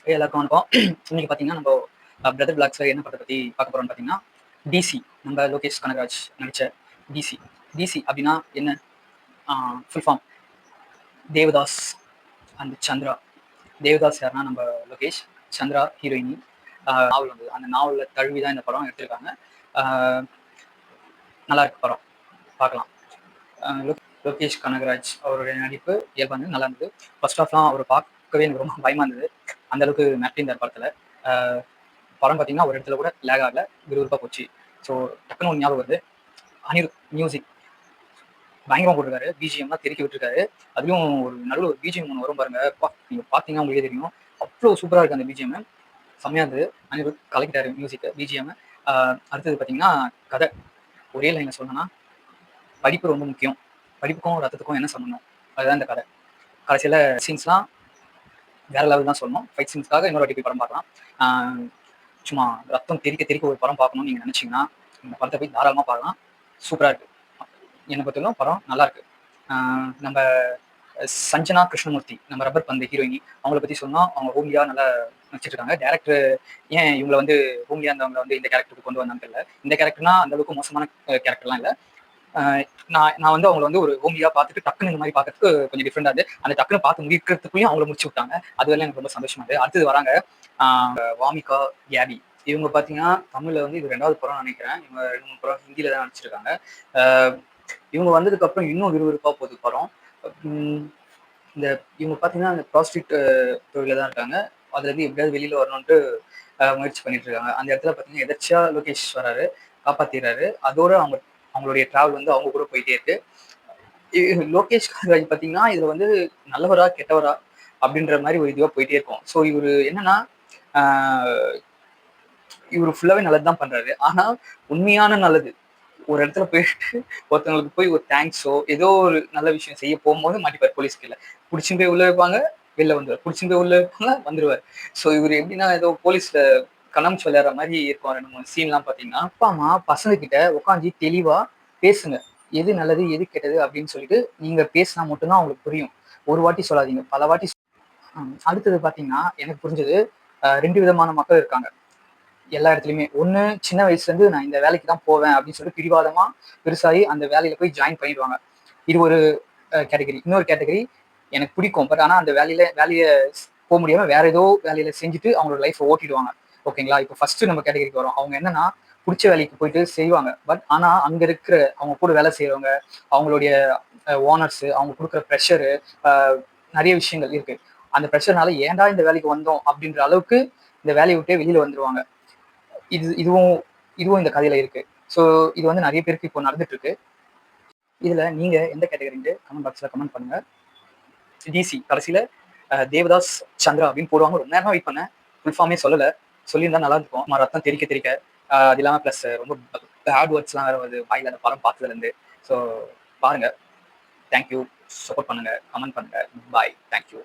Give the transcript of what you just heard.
எல்லாருக்கும் வணக்கம். இன்னைக்கு பார்த்தீங்கன்னா, நம்ம பிரதர் பிளாக்ஸ்ல என்ன படத்த பத்தி பார்க்க போறோம்னு பார்த்தீங்கன்னா, டிசி நம்ம லோகேஷ் கனகராஜ் நடிச்ச டிசி. டிசி அப்படின்னா என்ன? ஆ full form Devadas and Chandra. Devadas யாருன்னா நம்ம லோகேஷ், சந்திரா ஹீரோயினி. நாவல் வந்தது. அந்த நாவல தழுவி தான் இந்த படம் எடுத்திருக்காங்க. ஆ நல்லா இருக்கு படம். பார்க்கலாம். லோகேஷ் கனகராஜ் அவருடைய நடிப்பு இயல்பா இருந்தது, நல்லா இருந்தது. ஃபர்ஸ்ட் ஹாஃப்லாம் அவர பார்க்கவே எனக்கு ரொம்ப பயமா இருந்தது. அந்த அளவுக்கு மிரட்டியிருந்தார் படத்துல. படம் பார்த்தீங்கன்னா, ஒரு இடத்துல கூட லேக் ஆகல. விறுவிறுப்பா போச்சு. ஸோ டக்குனு ஒண்ணு ஞாபகம் வருது. அனிருத் மியூசிக் பயங்கரமா போட்டிருக்காரு. பிஜிஎம்லாம் தெறிக்க விட்டுருக்காரு. அதுலயும் ஒரு நடுவுல ஒரு பிஜிஎம் ஒண்ணு வரும் பாருங்க. அப்பா! நீங்க பார்த்தீங்கன்னா உங்களுக்கே தெரியும். அவ்ளோ சூப்பரா இருக்கு அந்த பிஜிஎம். செம்மையா இருந்தது. அனிருத் கலக்கிட்டாரு மியூசிக்க, பிஜிஎம். அடுத்தது பார்த்தீங்கன்னா, கதை. ஒரே லைன்ல சொல்லணும்னா, படிப்பு ரொம்ப முக்கியம். படிப்புக்கும் ரத்தத்துக்கும் என்ன சம்மந்தம்? அதுதான் இந்த கதை. கடைசியில சீன்ஸ்லாம் வேற லெவல் தான் சொல்லணும். ஃபைட் சீன்ஸ்க்காக இன்னொரு வாட்டி போய் படம் பார்க்கலாம். ஆ சும்மா ரத்தம் தெறிக்க தெறிக்க ஒரு படம் பார்க்கணும்னு நீங்க நினைச்சீங்கன்னா, இந்த படத்த போய் தாராளமா பார்க்கலாம். சூப்பரா இருக்கு. என்ன பொறுத்தவரைக்கும் படம் நல்லா இருக்கு. நம்ம சஞ்சனா கிருஷ்ணமூர்த்தி, நம்ம ரப்பர் பந்து ஹீரோயினி. அவங்கள பத்தி சொன்னா, அவங்க ஹோம்லியா நல்லா நடிச்சிருக்காங்க. டைரக்டர் ஏன் இவங்கள வந்து ஹோம்லியா இருந்தவங்கள வந்து இந்த கேரக்டருக்கு கொண்டு வந்தாங்கன்னு தெரியல. இந்த கேரக்டர்னா அந்த அளவுக்கு மோசமான கேரக்டர்லாம் இல்ல. நான் வந்து அவங்கள வந்து ஒரு ஹோம்லியா பார்த்துட்டு டக்குன்னு இந்த மாதிரி பார்க்கறதுக்கு கொஞ்சம் டிஃப்ரெண்டா இருந்து அந்த டக்குன்னு பார்த்து முடிக்கிறதுக்குள்ளயும் அவங்கள முடிச்சு விட்டாங்க. அது வரையும் எனக்கு ரொம்ப சந்தோஷமா இருக்கு. அடுத்தது வராங்க வாமிகா, கேபி. இவங்க பார்த்தீங்கன்னா, தமிழ்ல வந்து இது 2வது படம் நினைக்கிறேன். இவங்க 2, 3 படம் ஹிந்தியில தான் நடிச்சிருக்காங்க. அஹ் இவங்க வந்ததுக்கு அப்புறம் இன்னும் விறுவிறுப்பா போகுது படம். உம் இந்த இவங்க பார்த்தீங்கன்னா, அந்த ப்ராஸ்டியூட் தொழில தான் இருக்காங்க. அதுல இருந்து எப்படியாவது வெளியில வரணும்ட்டு முயற்சி பண்ணிட்டு இருக்காங்க. அந்த இடத்துல பார்த்தீங்கன்னா, எதர்ச்சியா லோகேஷ் வராரு, காப்பாத்திடுறாரு. அதோட அவங்களுடைய டிராவல் வந்து அவங்க கூட போயிட்டே இருக்கு. லோகேஷ் கனகராஜ் பார்த்தீங்கன்னா, இதுல வந்து நல்லவரா, கெட்டவரா அப்படின்ற மாதிரி ஒரு இதுவா போயிட்டே இருக்கும். ஸோ இவரு என்னன்னா, ஆஹ் இவரு ஃபுல்லாவே நல்லது தான் பண்றாரு. ஆனா உண்மையான நல்லது ஒரு இடத்துல போயிட்டு ஒருத்தவங்களுக்கு போய் ஒரு தேங்க்ஸோ ஏதோ ஒரு நல்ல விஷயம் செய்ய போகும்போது மாட்டிப்பாரு போலீஸ் கையில. புடிச்சுன்னு போய் உள்ள வைப்பாங்க, வெளில வந்துருவாரு. புடிச்சுன்னு போய் உள்ள வைப்பாங்க, வந்துருவாரு. ஸோ இவரு எப்படின்னா ஏதோ போலீஸ்ல கண்ணாமூச்சி விளையாடுற மாதிரி இருக்கும். 2, 3 சீன்லாம் பார்த்தீங்கன்னா, அப்பா அம்மா பசங்க கிட்ட உட்காந்து தெளிவா பேசுங்க. எது நல்லது, எது கெட்டது அப்படின்னு சொல்லிட்டு நீங்க பேசினா மட்டும்தான் அவங்களுக்கு புரியும். ஒரு வாட்டி சொல்லாதீங்க, பல வாட்டி அடுத்தது பார்த்தீங்கன்னா, எனக்கு புரிஞ்சது 2 விதமான மக்கள் இருக்காங்க. எல்லா இடத்துலயுமே. ஒண்ணு சின்ன வயசுல இருந்து நான் இந்த வேலைக்கு தான் போவேன் அப்படின்னு சொல்லிட்டு பிடிவாதமா பெருசாகி அந்த வேலையில போய் ஜாயின் பண்ணிடுவாங்க. இது ஒரு கேட்டகரி. இன்னொரு கேட்டகரி எனக்கு பிடிக்கும். பட் ஆனா அந்த வேலைய போக முடியாம வேற ஏதோ வேலையில செஞ்சுட்டு அவங்களோட லைஃப் ஓட்டிடுவாங்க. ஓகேங்களா? இப்போ ஃபர்ஸ்ட் நம்ம கேட்டகரிக்கு வரோம். அவங்க என்னன்னா புடிச்ச வேலைக்கு போயிட்டு செய்வாங்க. பட் ஆனா அங்க இருக்கிற அவங்க கூட வேலை செய்யறவங்க, அவங்களுடைய ஓனர்ஸ், அவங்க கொடுக்குற ப்ரெஷரு, நிறைய விஷயங்கள் இருக்கு. அந்த ப்ரெஷர்னால ஏன்டா இந்த வேலைக்கு வந்தோம் அப்படின்ற அளவுக்கு இந்த வேலையை விட்டே வெளியில வந்துருவாங்க. இதுவும் இதுவும் இந்த கதையில இருக்கு. ஸோ இது வந்து நிறைய பேருக்கு இப்போ நடந்துட்டு இருக்கு. இதுல நீங்க எந்த கேட்டகரின்னு கமெண்ட் பாக்ஸ்ல கமெண்ட் பண்ணுங்க. டிசி கடைசியில தேவதாஸ் சந்திரா அப்படின்னு போடுவாங்க. ரொம்ப நேரமா வெயிட் பண்ணேன். ஃபுல் ஃபார்மே சொல்லல. சொல்லியிருந்தா நல்லா இருக்கும். ரத்தம் தெறிக்க தெறிக்க. அது இல்லாம பிளஸ் ரொம்ப பேட் வேர்ட்ஸ்லாம் வேற வருது வாயில அந்த படம் பார்த்ததுல இருந்து. ஸோ பாருங்க. தேங்க்யூ. சப்போர்ட் பண்ணுங்க, கமெண்ட் பண்ணுங்க. பாய். தேங்க்யூ.